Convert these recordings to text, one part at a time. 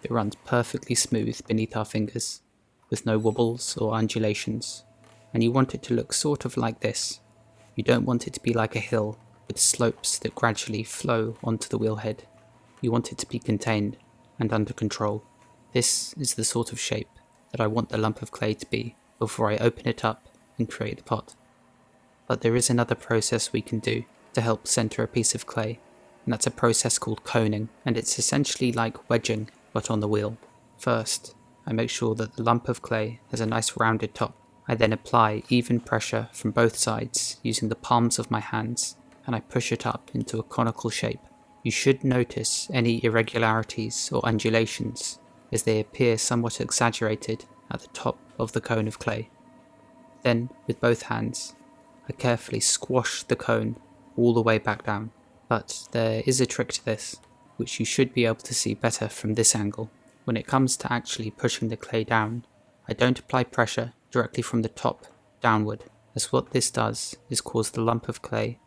it runs perfectly smooth beneath our fingers, with no wobbles or undulations, and you want it to look sort of like this. You don't want it to be like a hill, with slopes that gradually flow onto the wheelhead. You want it to be contained and under control. This is the sort of shape that I want the lump of clay to be before I open it up and create the pot. But there is another process we can do to help center a piece of clay, and that's a process called coning, and it's essentially like wedging but on the wheel. First, I make sure that the lump of clay has a nice rounded top. I then apply even pressure from both sides using the palms of my hands, and I push it up into a conical shape. You should notice any irregularities or undulations as they appear somewhat exaggerated at the top of the cone of clay. Then, with both hands, I carefully squash the cone all the way back down. But there is a trick to this, which you should be able to see better from this angle. When it comes to actually pushing the clay down, I don't apply pressure directly from the top downward, as what this does is cause the lump of clay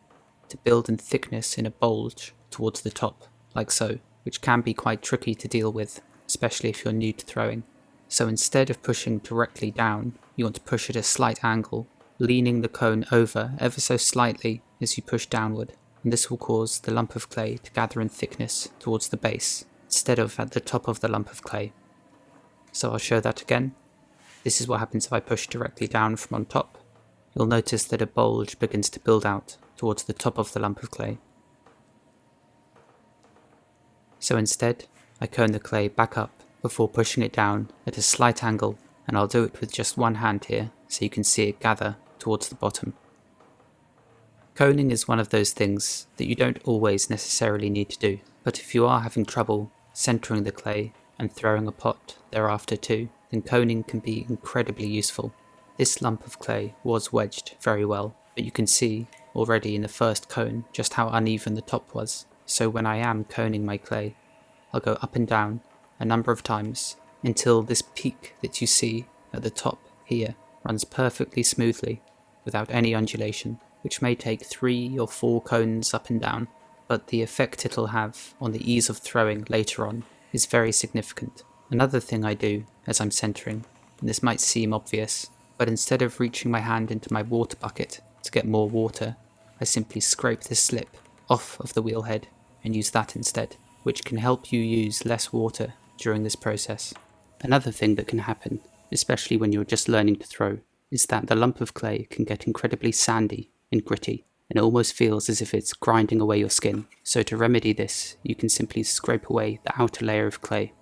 to build in thickness in a bulge towards the top, like so, which can be quite tricky to deal with, especially if you're new to throwing. So instead of pushing directly down, you want to push at a slight angle, leaning the cone over ever so slightly as you push downward, and this will cause the lump of clay to gather in thickness towards the base, instead of at the top of the lump of clay. So I'll show that again. This is what happens if I push directly down from on top. You'll notice that a bulge begins to build out towards the top of the lump of clay. So instead, I cone the clay back up before pushing it down at a slight angle, and I'll do it with just one hand here so you can see it gather towards the bottom. Coning is one of those things that you don't always necessarily need to do, but if you are having trouble centering the clay and throwing a pot thereafter too, then coning can be incredibly useful. This lump of clay was wedged very well, but you can see already in the first cone just how uneven the top was. So when I am coning my clay, I'll go up and down a number of times until this peak that you see at the top here runs perfectly smoothly without any undulation, which may take 3 or 4 cones up and down, but the effect it'll have on the ease of throwing later on is very significant. Another thing I do as I'm centering, and this might seem obvious, but instead of reaching my hand into my water bucket to get more water, I simply scrape the slip off of the wheelhead and use that instead, which can help you use less water during this process. Another thing that can happen, especially when you're just learning to throw, is that the lump of clay can get incredibly sandy and gritty, and it almost feels as if it's grinding away your skin. So to remedy this, you can simply scrape away the outer layer of clay